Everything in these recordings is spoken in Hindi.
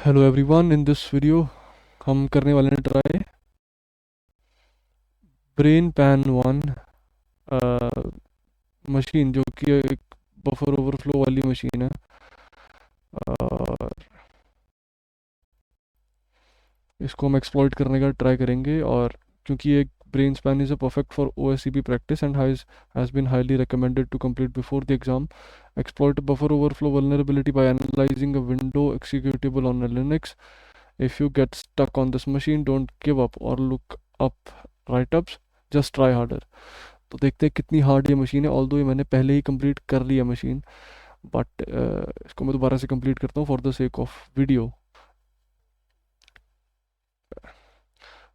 Hello everyone, in this video हम करने वाले हैं try brain pan one machine, जो कि एक बफर ओवरफ्लो वाली मशीन है। और इसको हम एक्सप्लॉइट करने का ट्राई करेंगे। और क्योंकि एक Brainpan is a perfect for OSCP practice and has been highly recommended to complete before the exam. Exploit buffer overflow vulnerability by analyzing a window executable on a Linux. If you get stuck on this machine, don't give up or look up write-ups, just try harder. तो देखते हैं कितनी हार्ड ये मशीन है। ऑल्दो ये मैंने पहले ही कंप्लीट कर लिया मशीन, बट इसको मैं दोबारा से कंप्लीट करता हूँ for the sake of video.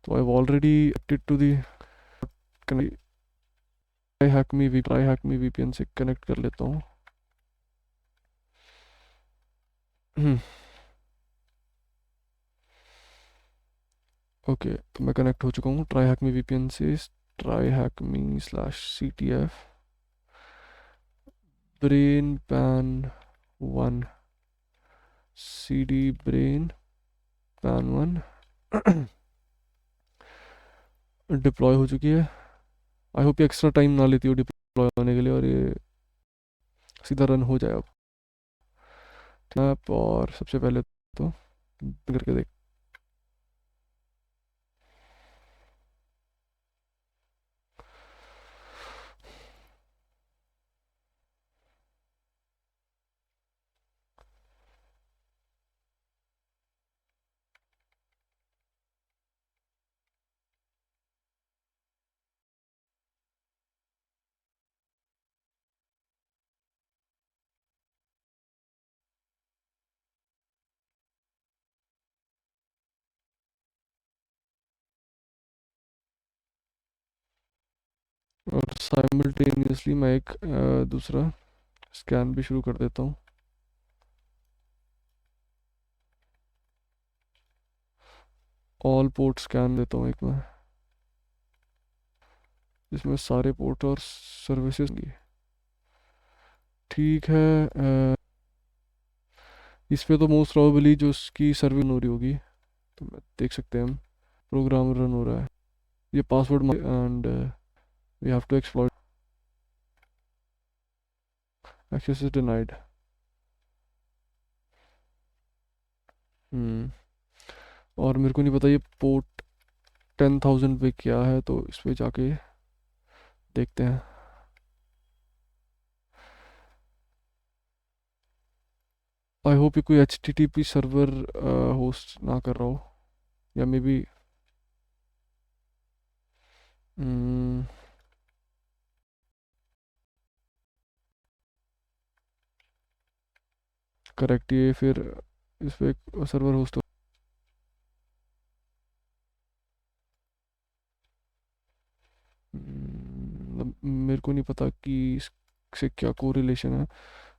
तो I already connected to the try hack me VPN से कनेक्ट कर लेता हूँ। ओके, तो मैं कनेक्ट हो चुका हूँ ट्राई हैक मी VPN से। ट्राई हैक मी slash CTF brain pan one CD brain pan one deploy हो चुकी है। आई होप ये एक्स्ट्रा टाइम ना लेती हो डिप्लॉय होने के लिए, और ये सीधा रन हो जाए अब। ऐप और सबसे पहले तो करके देख। और साइमल्टेनियसली मैं एक दूसरा स्कैन भी शुरू कर देता हूँ। ऑल पोर्ट स्कैन देता हूँ एक मैं, जिसमें सारे पोर्ट और सर्विसेज होंगी। ठीक है। इस पे तो मोस्ट प्रोबेबली जो उसकी सर्विस हो रही होगी, तो मैं देख सकते हैं हम प्रोग्राम रन हो रहा है। ये password and we have to exploit access is denied. और मेरे को नहीं पता ये पोर्ट 10,000 पे क्या है, तो इस पे जाके देखते हैं। आई होप ये कोई HTTP सर्वर होस्ट ना कर रहा हो, या मे बी करेक्ट, ये फिर इस पे एक सर्वर होस्ट हो। मेरे को नहीं पता कि इससे क्या कोरिलेशन है,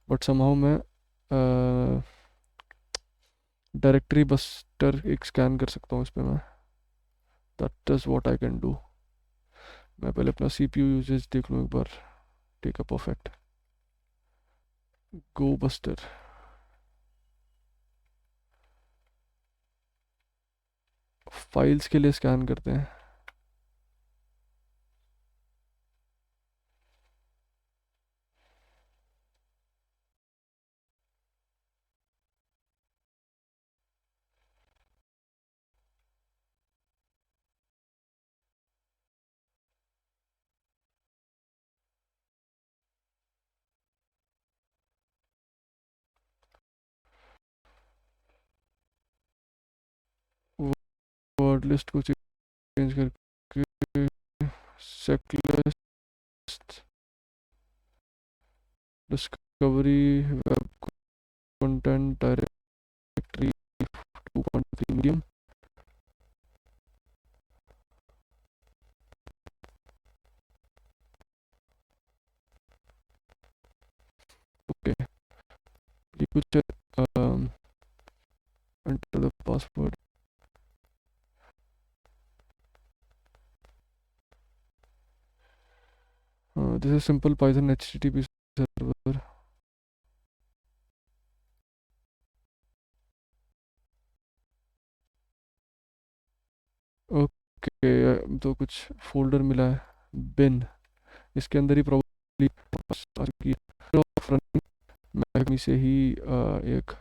बट समहाउ मैं डायरेक्टरी बस्टर एक स्कैन कर सकता हूँ इस पे मैं। That is what I can do. मैं पहले अपना CPU यूजेज देख लूँ एक बार। ठीक है, परफेक्ट। गो बस्टर। फाइल्स के लिए स्कैन करते हैं। वर्ड लिस्ट को चेंज करके sec list discovery web content directory 2.3 medium. Okay, ये कुछ enter the password. This is simple python HTTP server. के तो कुछ फोल्डर मिला है, बिन, इसके अंदर ही प्रॉब्लम आ चुकी है। रनिंग मैक से ही एक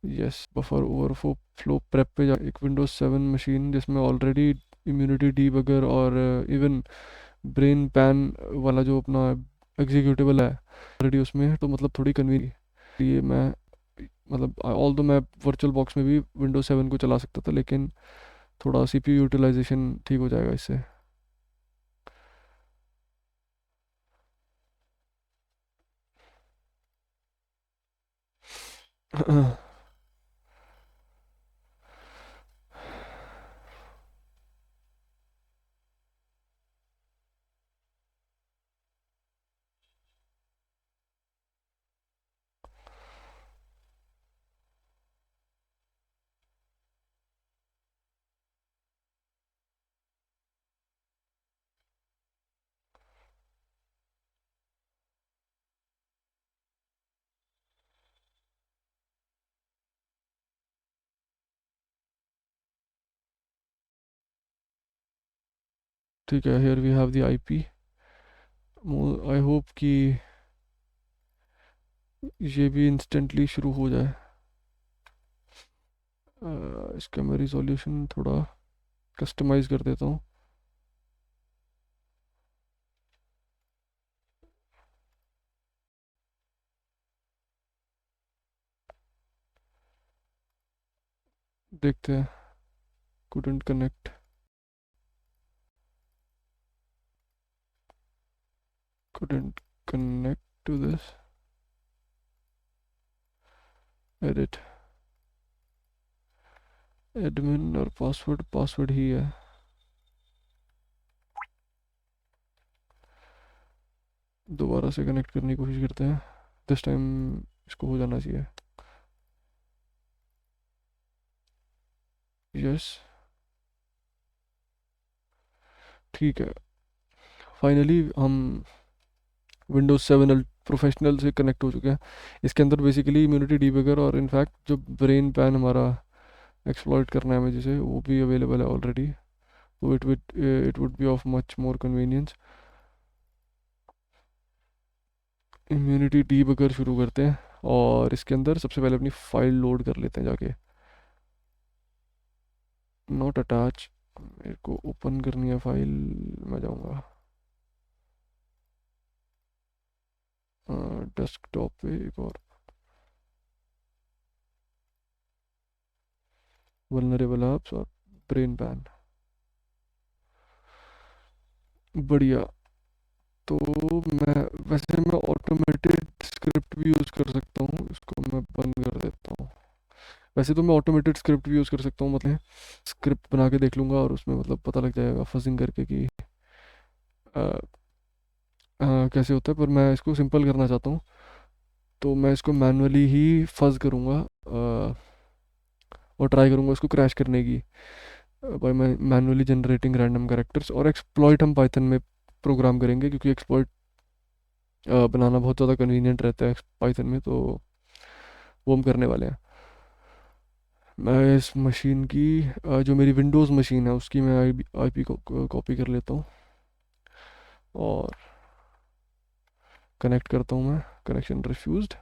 yes buffer overflow flow prep पे जा, एक विंडोज 7 मशीन जिसमें ऑलरेडी इम्यूनिटी डीबगर और इवन ब्रेन पैन वाला जो अपना एग्जीक्यूटेबल है ऑलरेडी उसमें है, तो मतलब थोड़ी कन्वीनियंट ये मैं मतलब ऑल दो मैं वर्चुअल बॉक्स में भी विंडोज 7 को चला सकता था, लेकिन थोड़ा सीपीयू यूटिलाइजेशन ठीक हो जाएगा इससे। ठीक है, here we have the IP. I hope कि ये भी इंस्टेंटली शुरू हो जाए। इसका मैं रिजोल्यूशन थोड़ा कस्टमाइज कर देता हूँ। देखते हैं। couldn't connect couldn't connect to this edit admin और पासवर्ड पासवर्ड ही है। दोबारा से कनेक्ट करने की कोशिश करते हैं, दिस टाइम इसको हो जाना चाहिए। यस ठीक है, फाइनली हम विंडोज 7 प्रोफेशनल से कनेक्ट हो चुके हैं। इसके अंदर बेसिकली इम्यूनिटी डीबगर और इनफैक्ट जो ब्रेन पैन हमारा एक्सप्लॉइट करना है हमें जिसे, वो भी अवेलेबल है ऑलरेडी, तो it would be of much more convenience. Immunity debugger शुरू करते हैं और इसके अंदर सबसे पहले अपनी फाइल लोड कर लेते हैं जाके। नॉट अटैच, मेरे को ओपन करनी है फाइल। मैं जाऊँगा डेस्कटॉप पे, एक और वल्नरेबल ऐप्स और ब्रेन पैन। बढ़िया। तो मैं वैसे मैं ऑटोमेटेड स्क्रिप्ट भी यूज़ कर सकता हूँ, इसको मैं बंद कर देता हूँ। वैसे तो मैं ऑटोमेटेड स्क्रिप्ट भी यूज़ कर सकता हूँ, मतलब स्क्रिप्ट बना के देख लूँगा और उसमें मतलब पता लग जाएगा फजिंग करके कि अ, कैसे होता है, पर मैं इसको सिंपल करना चाहता हूँ, तो मैं इसको मैनुअली ही फज करूँगा और ट्राई करूँगा इसको क्रैश करने की by manually generating random characters. और एक्सप्लॉइट हम पाइथन में प्रोग्राम करेंगे क्योंकि एक्सप्लॉइट बनाना बहुत ज़्यादा कन्वीनियंट रहता है पाइथन में, तो वो हम करने वाले हैं। मैं इस मशीन की जो मेरी विंडोज़ मशीन है उसकी मैं आईपी को कॉपी कर लेता हूँ और कनेक्ट करता हूँ मैं। Connection refused,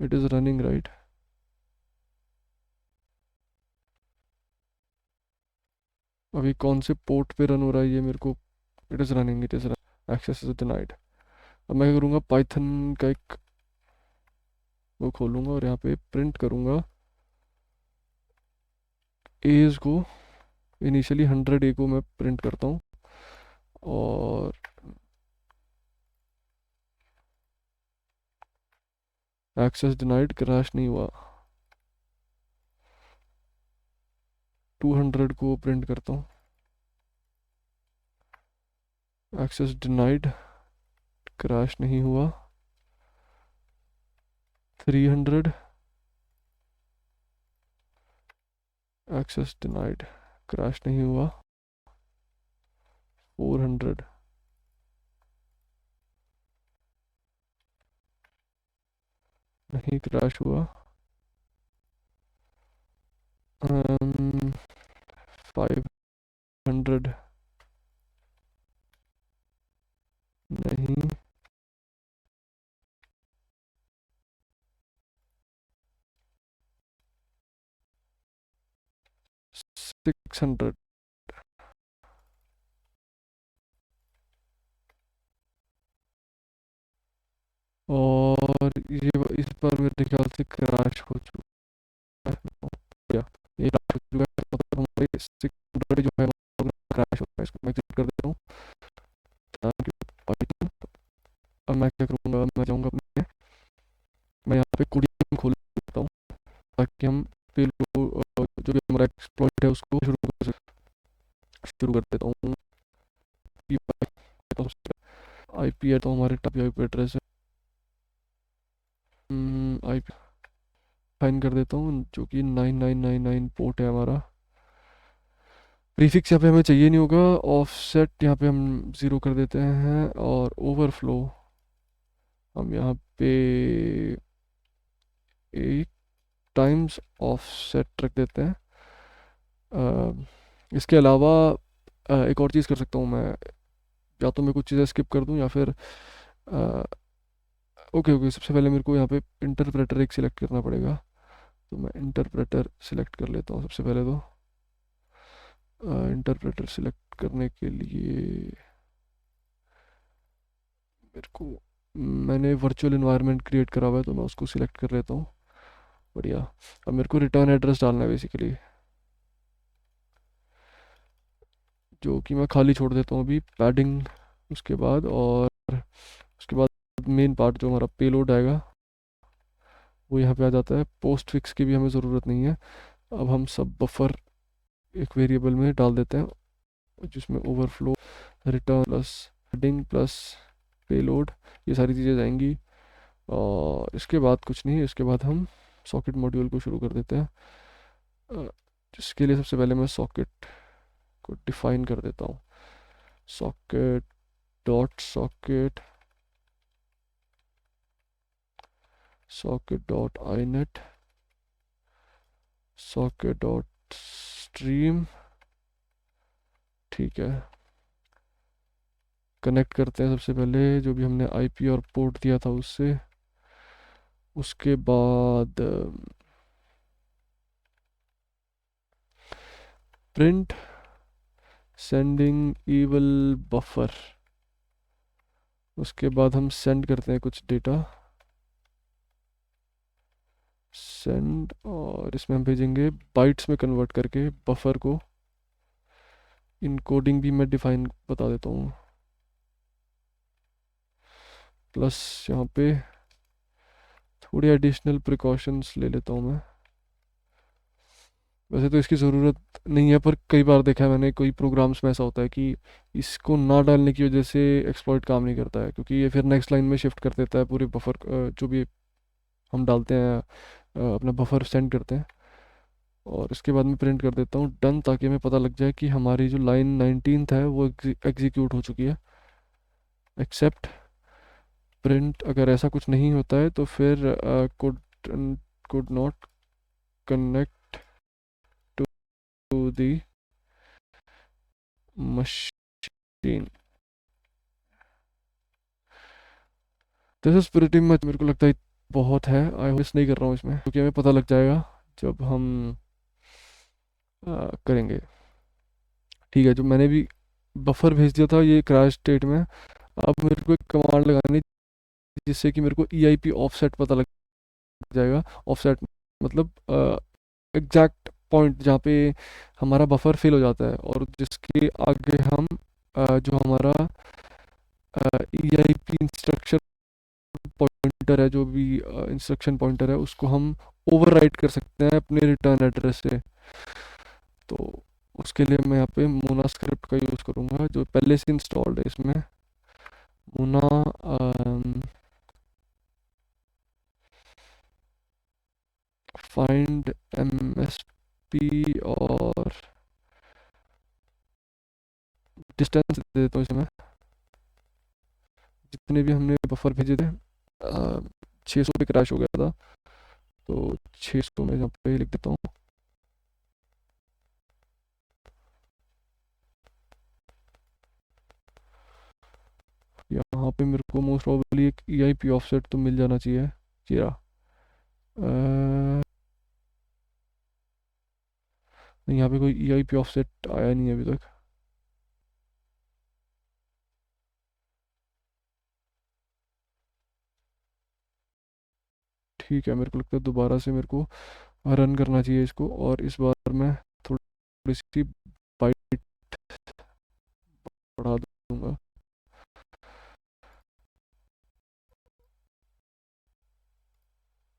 it is running right. अभी कौन से पोर्ट पे रन हो रहा है ये मेरे को, it is running, it is running, access is denied. अब मैं क्या करूँगा, पाइथन का एक वो खोलूँगा और यहाँ पे प्रिंट करूँगा एज को। इनिशियली 100 ए को मैं प्रिंट करता हूँ और एक्सेस डिनाइड, क्रैश नहीं हुआ। 200 को प्रिंट करता हूँ, एक्सेस डिनाइड, क्रैश नहीं हुआ। 300, एक्सेस डिनाइड, क्रैश नहीं हुआ। 400, नहीं क्रैश हुआ। 500 नहीं, 600। और ये इस पर मेरे ख्याल से क्रैश हो चुका है। या ये क्रैश हो चुका है, मतलब हमारी 600 जो है क्रैश हो गया है। इसको मैं एग्जिट कर देता हूँ। Thank you, Python। अब मैं क्या करूँगा, मैं जाऊँगा अपने, मैं यहाँ पे कोडिंग खोल लेता हूँ ताकि हम जो भी हमारा एक्सप्लॉइट है उसको शुरू कर देता हूँ। आईपी है तो हमारे टाइप आईपी एड्रेस है, आईपी फाइन कर देता हूँ जो कि 9999 पोर्ट है हमारा। प्रीफिक्स यहाँ पे हमें चाहिए नहीं होगा। ऑफसेट यहाँ पे हम ज़ीरो कर देते हैं, और ओवरफ्लो हम यहाँ पे 8 टाइम्स ऑफसेट रख देते हैं। इसके अलावा एक और चीज़ कर सकता हूँ मैं, या तो मैं कुछ चीज़ें स्किप कर दूँ या फिर ओके ओके, सबसे पहले मेरे को यहाँ पे इंटरप्रेटर एक सिलेक्ट करना पड़ेगा। तो मैं इंटरप्रेटर सिलेक्ट कर लेता हूँ सबसे पहले। तो इंटरप्रेटर सिलेक्ट करने के लिए मेरे को, मैंने वर्चुअल इन्वायरमेंट क्रिएट करा हुआ है तो मैं उसको सिलेक्ट कर लेता हूँ। बढ़िया। अब मेरे को रिटर्न एड्रेस डालना है बेसिकली, जो कि मैं खाली छोड़ देता हूँ अभी, पैडिंग उसके बाद। और उसके बाद मेन पार्ट जो हमारा पेलोड आएगा वो यहाँ पे आ जाता है। पोस्ट फिक्स की भी हमें ज़रूरत नहीं है। अब हम सब बफर एक वेरिएबल में डाल देते हैं जिसमें overflow, return plus heading plus payload, ये सारी चीज़ें जाएंगी। और इसके बाद कुछ नहीं, इसके बाद हम सॉकेट मॉड्यूल को शुरू कर देते हैं। अ, जिसके लिए सबसे पहले मैं सॉकेट को डिफाइन कर देता हूँ। Socket dot socket, socket dot I net, socket dot stream. ठीक है, कनेक्ट करते हैं सबसे पहले जो भी हमने आईपी और पोर्ट दिया था उससे। उसके बाद प्रिंट सेंडिंग इवल बफर, उसके बाद हम सेंड करते हैं कुछ डेटा, सेंड, और इसमें हम भेजेंगे बाइट्स में कन्वर्ट करके बफर को। इनकोडिंग भी मैं डिफाइन बता देता हूँ, प्लस यहाँ पे थोड़ी एडिशनल प्रिकॉशंस ले लेता हूँ मैं। वैसे तो इसकी ज़रूरत नहीं है, पर कई बार देखा है मैंने कोई प्रोग्राम्स में ऐसा होता है कि इसको ना डालने की वजह से एक्सप्लॉइट काम नहीं करता है, क्योंकि ये फिर नेक्स्ट लाइन में शिफ्ट कर देता है पूरे बफर जो भी हम डालते हैं, अपना बफर सेंड करते हैं। और इसके बाद मैं प्रिंट कर देता हूँ डन, ताकि हमें पता लग जाए कि हमारी जो लाइन 19th है वो एग्जीक्यूट हो चुकी है। एक्सेप्ट प्रिंट, अगर ऐसा कुछ नहीं होता है तो फिर could could not connect to the machine. This is pretty much, मेरे को लगता है बहुत है। आई होप नहीं कर रहा हूँ इसमें, क्योंकि हमें पता लग जाएगा जब हम करेंगे। ठीक है, जो मैंने भी बफर भेज दिया था ये क्रैश स्टेट में। अब मेरे को एक कमांड लगानी है जिससे कि मेरे को EIP ऑफसेट पता लग जाएगा। ऑफसेट मतलब एग्जैक्ट पॉइंट जहाँ पे हमारा बफर फेल हो जाता है, और जिसके आगे हम जो हमारा EIP इंस्ट्रक्शन पॉइंटर है, जो भी इंस्ट्रक्शन पॉइंटर है, उसको हम ओवरराइट कर सकते हैं अपने रिटर्न एड्रेस से। तो उसके लिए मैं यहाँ पे मोना स्क्रिप्ट का यूज़ करूँगा जो पहले से इंस्टॉल्ड है इसमें। मोना फाइंड MSP और डिस्टेंस दे देता हूँ इसमें। जितने भी हमने बफर भेजे थे 600 पे क्रैश हो गया था, तो 600 में यहाँ पे लिख देता हूँ। यहाँ पे मेरे को मोस्ट प्रोबेबली एक ई आई पी ऑफसेट तो मिल जाना चाहिए। जी रहा। नहीं, यहाँ पे कोई ई आई पी ऑफसेट आया नहीं है अभी तक। ठीक है, मेरे को लगता है दोबारा से मेरे को रन करना चाहिए इसको, और इस बार मैं थोड़ी सी बाइट बढ़ा दूंगा।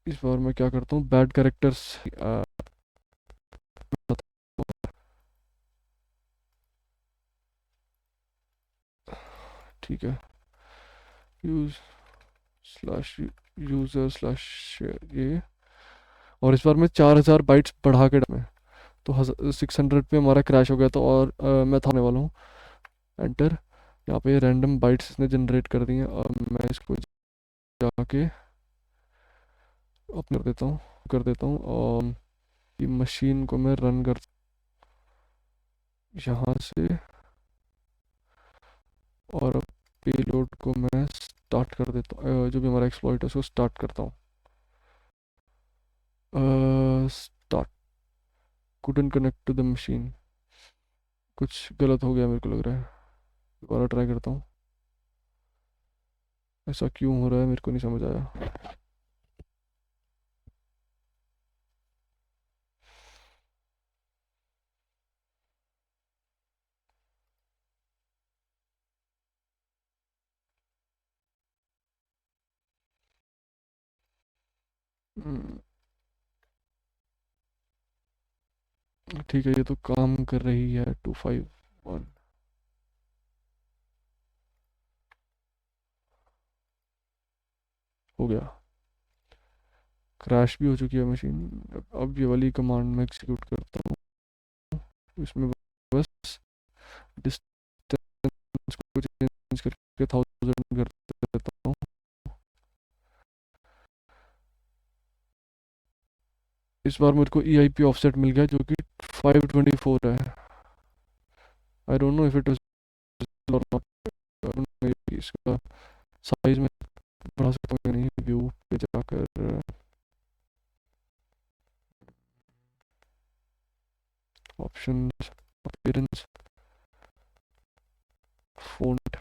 इस बार मैं क्या करता हूँ, बैड कैरेक्टर्स। ठीक है, यूज स्लैश यूजर स्लैश ये, और इस बार मैं 4000 बाइट्स बढ़ा के डाले, तो 600 पे हमारा क्रैश हो गया था, और मैं थाने वाला हूँ। एंटर। यहाँ पे रैंडम बाइट्स इसने जनरेट कर दी हैं, और मैं इसको जाके अपने कर देता हूँ और ये मशीन को मैं रन कर यहाँ से, और अब पेलोड को मैं स्टार्ट कर देता हूँ, जो भी हमारा एक्सप्लॉइट है उसको स्टार्ट करता हूँ। Start. Couldn't connect to the machine. कुछ गलत हो गया मेरे को लग रहा है, दोबारा ट्राई करता हूँ। ऐसा क्यों हो रहा है मेरे को नहीं समझ आया। हम्म, ठीक है, ये तो काम कर रही है 251। हो गया, क्रैश भी हो चुकी है मशीन। अब ये वाली कमांड मैं एग्जीक्यूट करता हूँ, इसमें बस डिस्टेंस को चेंज करके 1000 कर देता हूँ। इस बार मेरे को ई आई पी ऑफसेट मिल गया जो कि 524 है। I don't know if it और नॉट। इसका साइज में बढ़ा सकता हूँ या नहीं, व्यू पे जाकर options, appearance, font,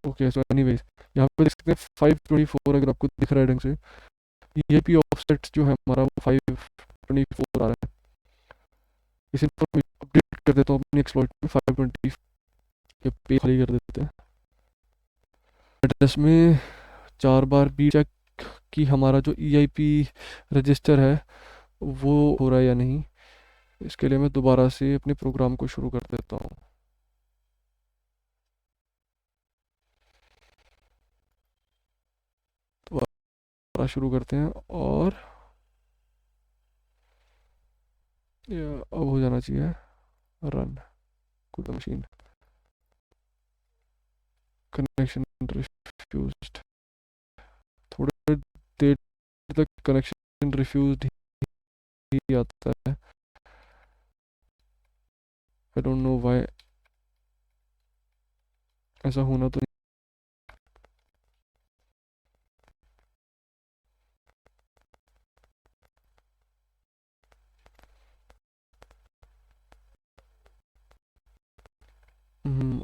okay. So anyways, यहाँ पे देख सकते हैं 524, अगर आपको दिख रहा है ढंग से। ये पी ऑफसेट जो है हमारा वो 524 आ रहा है। इसे अपडेट कर देता हूँ अपनी एक्सप्लॉइट में 520, ये पे खाली कर देते हैं। एड्रेस में 4 बार भी चेक कि हमारा जो ई आई पी रजिस्टर है वो हो रहा है या नहीं। इसके लिए मैं दोबारा से अपने प्रोग्राम को शुरू कर देता हूँ। दोबारा शुरू करते हैं, और ये अब हो जाना चाहिए run. Could machine connection refused. थोड़ी देर तक कनेक्शन रिफ्यूज्ड ही आता है। आई डोंट नो व्हाई ऐसा होना तो नहीं।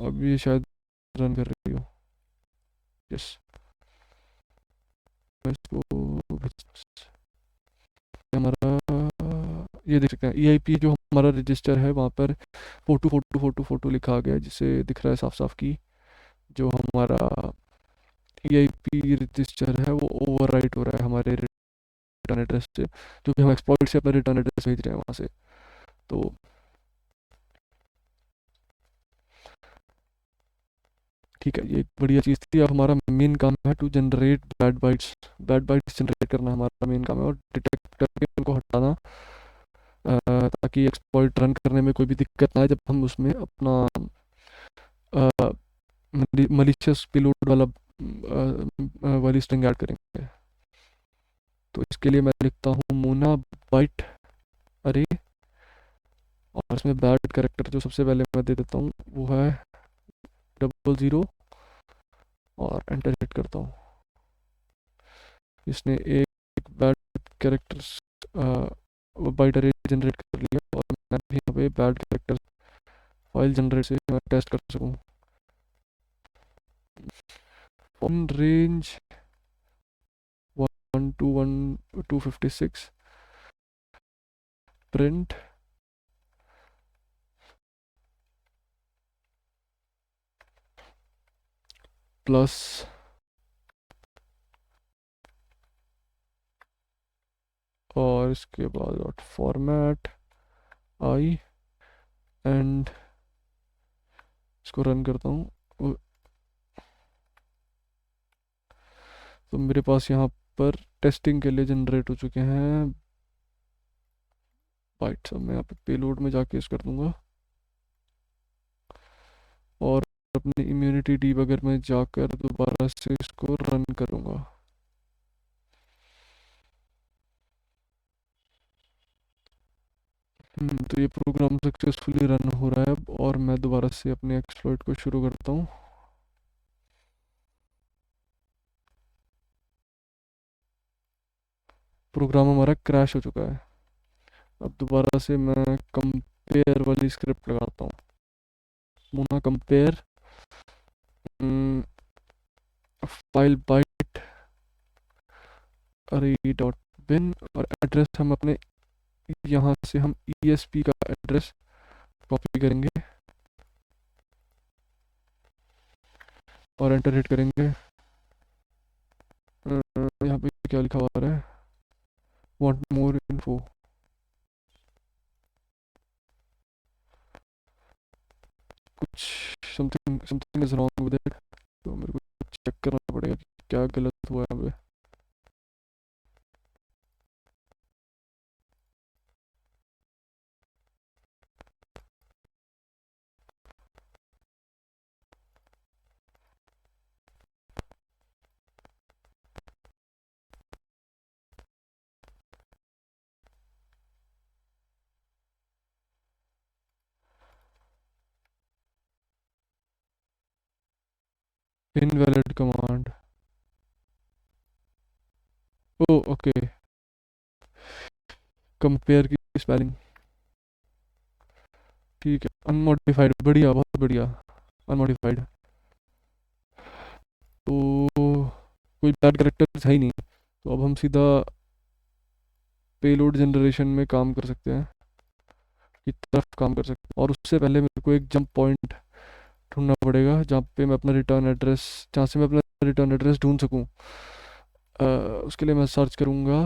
अब ये शायद रन कर रही हो। यस, मैं इसको हमारा ये देख सकते हैं, ई आई पी जो हमारा रजिस्टर है वहाँ पर फोटो फोटो फोटो फोटो लिखा आ गया है, जिससे दिख रहा है साफ साफ कि जो हमारा ई आई पी रजिस्टर है वो ओवरराइट हो रहा है हमारे रिटर्न एड्रेस से, जो कि हम एक्सप्लॉइट से अपना रिटर्न एड्रेस भेज रहे हैं वहाँ से। तो ठीक है, ये एक बढ़िया चीज़ थी। अब हमारा मेन काम है to generate bad bytes generate करना हमारा मेन काम है, और डिटेक्ट करके उनको हटाना, ताकि एक्सप्लॉइट रन करने में कोई भी दिक्कत ना आए जब हम उसमें अपना मलिशियस पेलोड वाली स्ट्रिंग ऐड करेंगे। तो इसके लिए मैं लिखता हूँ मोना बाइट अरे, और इसमें बैड कैरेक्टर जो सबसे पहले मैं दे देता हूँ वो है 00, और एंटर हिट करता हूँ। इसने एक बैड कैरेक्टर बाइट अरे जनरेट कर लिया, और मैं भी यहाँ पे बैड कैरेक्टर फाइल जनरेट से मैं टेस्ट कर सकूँ। On range 1 to 256 print plus और इसके बाद डॉट फॉर्मेट आई, एंड इसको रन करता हूँ। तो मेरे पास यहाँ पर टेस्टिंग के लिए जनरेट हो चुके हैं बाइट्स। अब मैं यहाँ पे पेलोड में जाके इस कर दूंगा, और अपने इम्यूनिटी डीबगर में जाकर दोबारा से इसको रन करूँगा। तो ये प्रोग्राम सक्सेसफुली रन हो रहा है अब, और मैं दोबारा से अपने एक्सप्लॉइट को शुरू करता हूँ। प्रोग्राम हमारा क्रैश हो चुका है। अब दोबारा से मैं कंपेयर वाली स्क्रिप्ट लगाता हूँ, मोना कंपेयर फाइल बाइट अरे डॉट बिन, और एड्रेस हम अपने यहाँ से हम ESP का एड्रेस कॉपी करेंगे और एंटर हिट करेंगे। यहाँ पे क्या लिखा हुआ है, वांट मोर इन्फो। कुछ something something is wrong with it, तो मेरे को चेक करना पड़ेगा कि क्या गलत हुआ है यहाँ पे। इनवैलिड कमांड, ओ ओके, कंपेयर की स्पेलिंग ठीक है, अनमॉडिफाइड, बढ़िया, बहुत बढ़िया, अनमॉडिफाइड। तो कोई बैड कैरेक्टर है ही नहीं, तो अब हम सीधा पेलोड जनरेशन में काम कर सकते हैं, की तरफ काम कर सकते हैं। और उससे पहले मेरे को एक जंप पॉइंट ढूंढना पड़ेगा जहाँ पे मैं अपना रिटर्न एड्रेस, जहाँ से मैं अपना रिटर्न एड्रेस ढूंढ सकूँ। उसके लिए मैं सर्च करूँगा,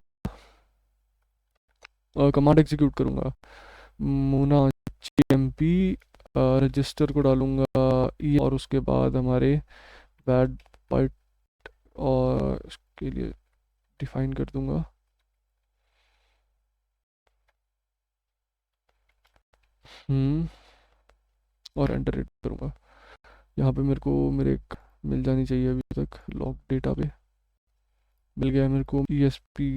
कमांड एग्जीक्यूट करूँगा, मोना GMP, रजिस्टर को डालूँगा और उसके बाद हमारे बैड बाइट, और इसके लिए डिफाइन कर दूँगा और एंटर हिट करूँगा। यहाँ पे मेरे को मेरे एक मिल जानी चाहिए अभी तक लॉग डेटा पे, मिल गया है मेरे को ESP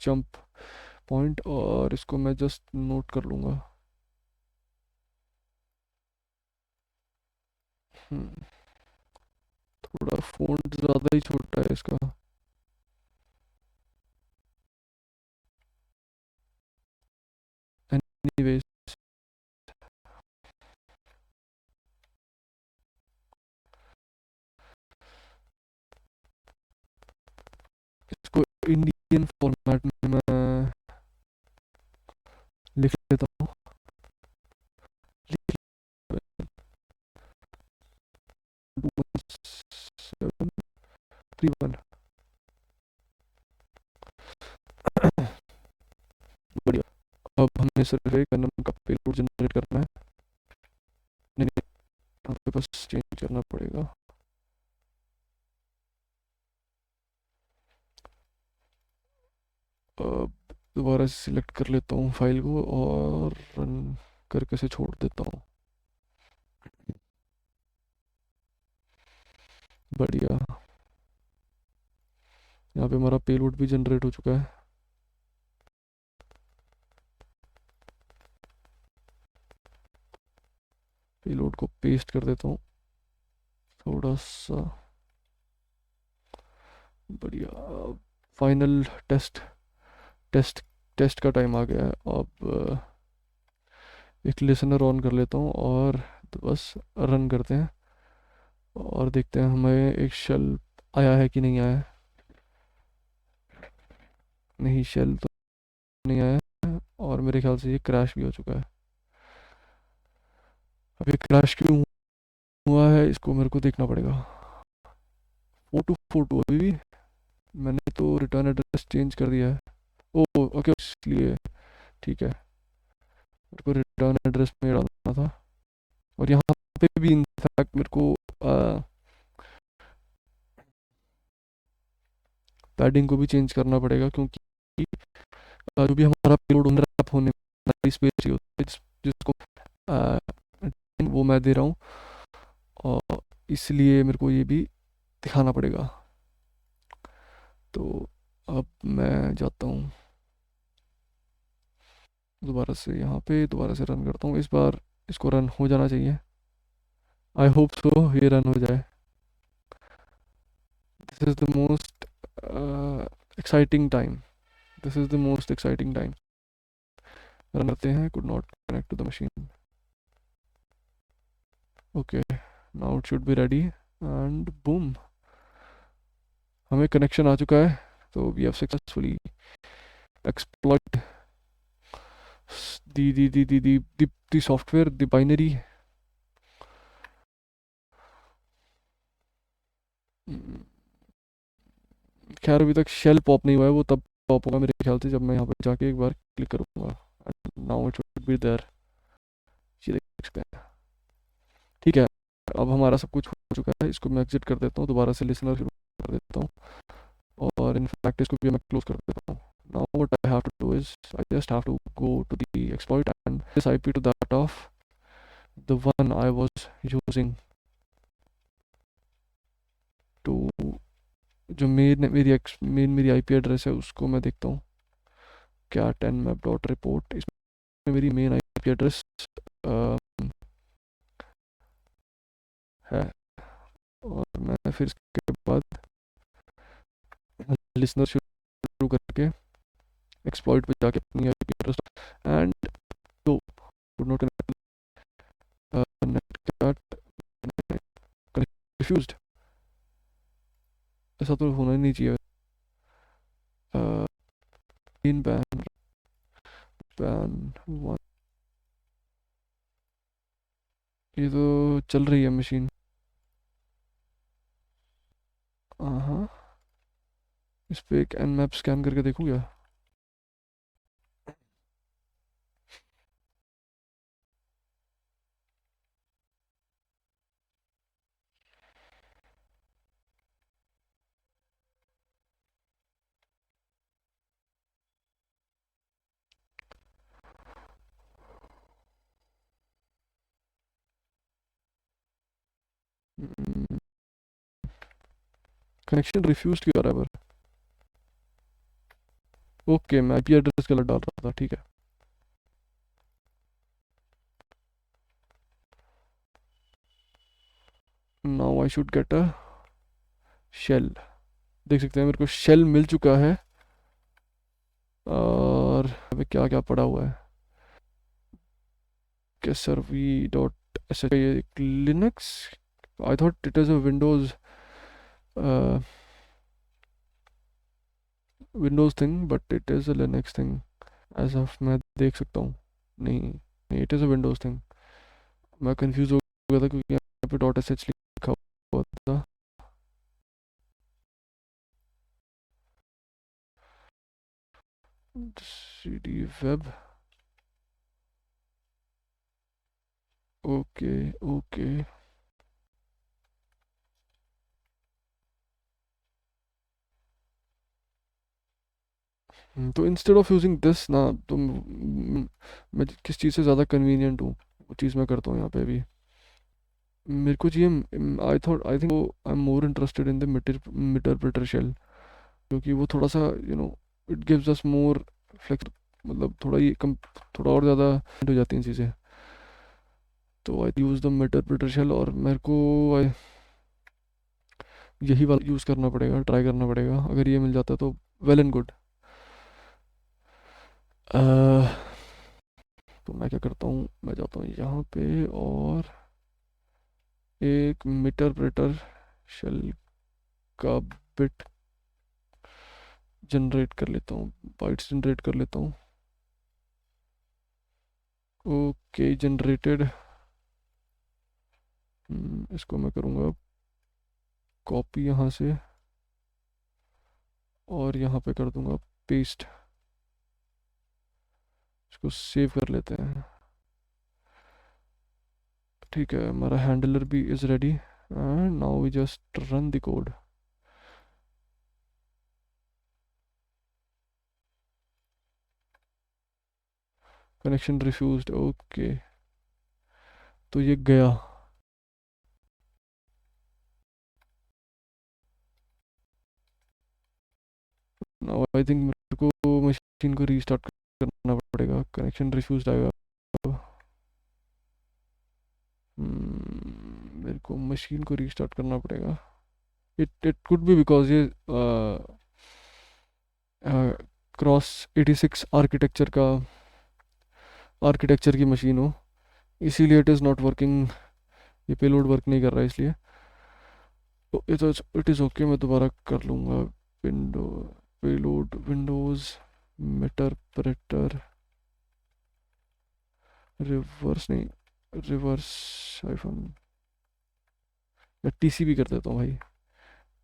जंप पॉइंट, और इसको मैं जस्ट नोट कर लूँगा। थोड़ा फ़ॉन्ट ज़्यादा ही छोटा है इसका। एनीवेज, इसको इंडियन फॉर्मेट में मैं लिख लेता हूँ, 731। बढ़िया। अब हमें सिर्फ एक नंबर का पेलोड जनरेट करना है, नहीं नहीं, यहाँ पे बस चेंज करना पड़ेगा। अब दोबारा से सिलेक्ट कर लेता हूँ फाइल को और रन करके से छोड़ देता हूँ। बढ़िया। यहाँ पे हमारा पेलोड भी जनरेट हो चुका है। पेलोड को पेस्ट कर देता हूँ थोड़ा सा। बढ़िया। फाइनल टेस्ट टेस्ट टेस्ट का टाइम आ गया है। अब एक लिसनर ऑन कर लेता हूँ और तो बस रन करते हैं और देखते हैं हमें एक शेल आया है कि नहीं आया है। नहीं, शेल तो नहीं आया है और मेरे ख्याल से ये क्रैश भी हो चुका है। अब ये क्रैश क्यों हुआ है इसको मेरे को देखना पड़ेगा। फोटो फोटो अभी भी मैंने तो रिटर्न एड्रेस चेंज कर दिया है। ओ ओके, इसलिए ठीक है, मेरे को रिटर्न एड्रेस में डालना था। और यहाँ पे भी इनफैक्ट मेरे को पैडिंग को भी चेंज करना पड़ेगा क्योंकि जो भी हमारा पेलोड रैप होने वाली स्पेस चाहिए होती है जिसको आ, वो मैं दे रहा हूँ और इसलिए मेरे को ये भी दिखाना पड़ेगा। तो अब मैं जाता हूँ दोबारा से, यहाँ पे दोबारा से रन करता हूँ। इस बार इसको रन हो जाना चाहिए। आई होप सो ये रन हो जाए। This is the most exciting time. This is the most exciting time. Run करते हैं। Could not connect to the machine. Okay, now it should be ready and boom, हमें कनेक्शन आ चुका है। तो we have successfully exploit the software, the binary। खैर अभी तक शेल पॉप नहीं हुआ है, वो तब पॉप होगा मेरे ख्याल से जब मैं यहाँ पे जाके एक बार क्लिक करूँगा। Now it should be there. ये देख सकते हैं। ठीक है, अब हमारा सब कुछ हो चुका है। इसको मैं एग्जिट कर देता हूँ, दोबारा से लिसनर शुरू कर देता हूँ और इनफैक्ट इसको भी मैं क्लोज कर देता हूँ। Now what I have to do is I just have to go to the exploit and this IP to that of the one I was using to, जो मेन मेरी आईपी एड्रेस है उसको मैं देखता हूँ। Cat nmap dot report, इसमें मेरी मेन आईपी एड्रेस है। और मैं फिर इसके बाद लिसनर शुरू करके एक्सप्लॉइट पे जाके अपनी आईपी एड्रेस एंड तो could not connect cat refused. ऐसा तो होना ही नहीं चाहिए। इन बैन बैन वन, ये तो चल रही है मशीन। हाँ, इस पे एक एन मैप स्कैन करके देखूँ क्या। कनेक्शन रिफ्यूज क्यों आ रहा है पर। ओके, मैं आईपी एड्रेस गलत डाल रहा था, ठीक है। Now I should get a shell. देख सकते हैं मेरे को शेल मिल चुका है। और अभी क्या क्या पड़ा हुआ है कि सर्वी डॉट एस एच, ये Linux, I thought it is a Windows Windows thing but it is a Linux thing as of मैं देख सकता हूँ। नहीं नहीं, it is a Windows thing. मैं कंफ्यूज हो गया था क्योंकि यहाँ पे डॉट एस एच लिखा हुआ था। C D web, okay okay. तो इंस्टेड ऑफ यूजिंग दिस ना, तो मैं किस चीज़ से ज़्यादा कन्वीनियंट हूँ वो चीज़ मैं करता हूँ यहाँ पे भी। मेरे को चाहिए, I think I am more interested in the interpreter shell, क्योंकि वो थोड़ा सा it gives us more flex, मतलब थोड़ा ये कम, थोड़ा और ज़्यादा हो जाती हैं चीज़ें। तो आई यूज़ द मिटरप्रेटर शेल, और मेरे को यही वाला यूज़ करना पड़ेगा, ट्राई करना पड़ेगा। अगर ये मिल जाता है तो वेल एंड गुड। तो मैं क्या करता हूँ, मैं जाता हूँ यहाँ पे और एक मिटरप्रेटर शेल का बिट जनरेट कर लेता हूँ, बाइट्स जनरेट कर लेता हूँ। Okay generated. इसको मैं करूँगा कॉपी यहाँ से, और यहाँ पे कर दूँगा पेस्ट। इसको सेव कर लेते हैं। ठीक है, हमारा हैंडलर भी is ready and now we just run the code. Connection refused, okay. तो ये गया। नाउ आई थिंक मेरे को मशीन को रीस्टार्ट करना पड़ेगा, कनेक्शन रिफ्यूज्ड आएगा। मेरे को मशीन को रीस्टार्ट करना पड़ेगा। इट कुड बी बिकॉज ये क्रॉस 86 आर्किटेक्चर की मशीन हो, इसीलिए इट इज़ नॉट वर्किंग, ये पेलोड वर्क नहीं कर रहा है इसलिए। तो इट इज़ ओके, मैं दोबारा कर लूँगा। विंडो पेलोड विंडोज़ मिटरप्रेटर रिवर्स नहीं, रिवर्स आईफोन या टीसीपी कर देता हूँ भाई,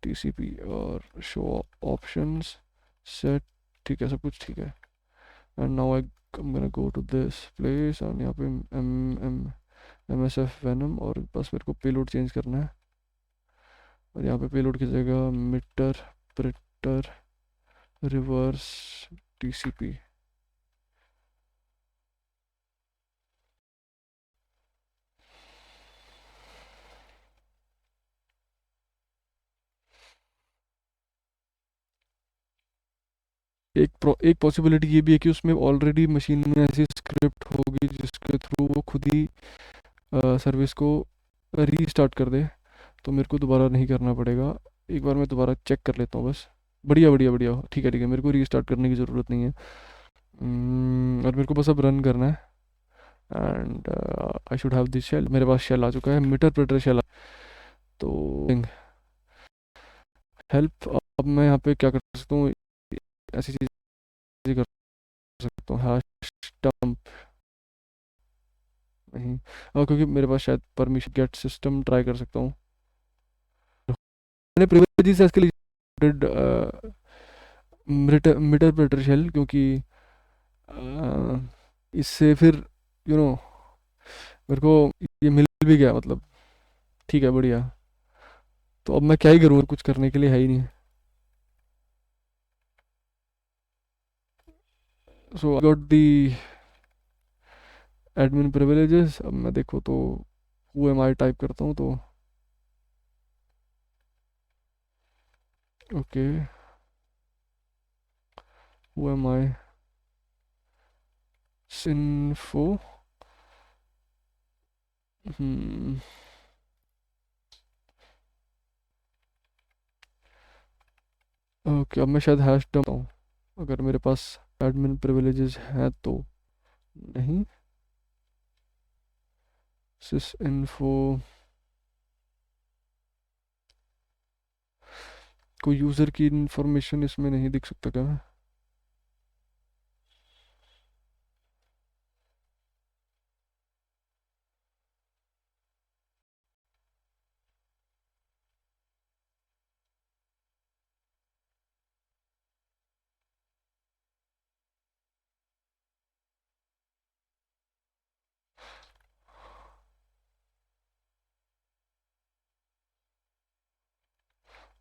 टीसीपी और शो ऑप्शंस सेट। ठीक है, सब कुछ ठीक है। And now I am gonna go to this place and यहाँ पे एम एस एफ वेनम, और बस मेरे को पेलोड चेंज करना है। और यहाँ पे पेलोड की जगह मीटर प्रिंटर रिवर्स टीसीपी। एक पॉसिबिलिटी ये भी है कि उसमें ऑलरेडी मशीन में ऐसी स्क्रिप्ट होगी जिसके थ्रू वो खुद ही सर्विस को रीस्टार्ट कर दे, तो मेरे को दोबारा नहीं करना पड़ेगा। एक बार मैं दोबारा चेक कर लेता हूँ बस। बढ़िया बढ़िया बढ़िया, ठीक है ठीक है, मेरे को रीस्टार्ट करने की ज़रूरत नहीं है। और मेरे को बस अब रन करना है and I should have this shell. मेरे पास शेल आ चुका है, मीटर प्रिंटर शेल। तो हेल्प, अब मैं यहाँ पे क्या कर सकता हूँ, ऐसी चीज़ें कर सकता हूँ, हैश डंप नहीं, और क्योंकि मेरे पास शायद परमिशन गेट सिस्टम ट्राई कर सकता हूँ। मैंने प्रिविलेजेस इसके लिए मीटर प्रिंटर शेल, क्योंकि इससे फिर यू नो मेरे को ये मिल भी गया, मतलब ठीक है बढ़िया। तो अब मैं क्या ही करूँ, कुछ करने के लिए है ही नहीं। So I got the admin privileges. अब मैं देखो तो हु एम आई टाइप करता हूँ तो ओके, हु एम आई सिंफो। हम्म ओके, अब मैं शायद हैश डंप हूँ, अगर मेरे पास एडमिन प्रिविलेजेस हैं तो। नहीं, सिस इन्फो, कोई यूज़र की इंफॉर्मेशन इसमें नहीं दिख सकता क्या?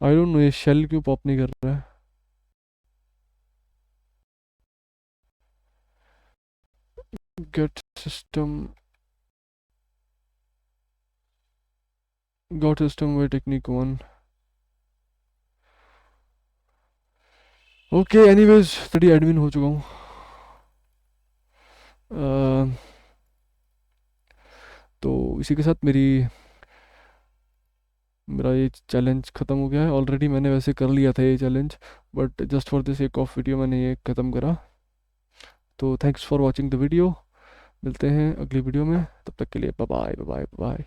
आई डोंट नो ये शेल क्यों पॉप नहीं कर रहा है। get system got system by technique 1. Okay anyways study admin हो चुका हूँ। तो इसी के साथ मेरा ये चैलेंज ख़त्म हो गया है। ऑलरेडी मैंने वैसे कर लिया था ये challenge, but just for the sake of video मैंने ये ख़त्म करा। तो thanks for watching the video. मिलते हैं अगली वीडियो में, तब तक के लिए बाय बाय बाय बाय।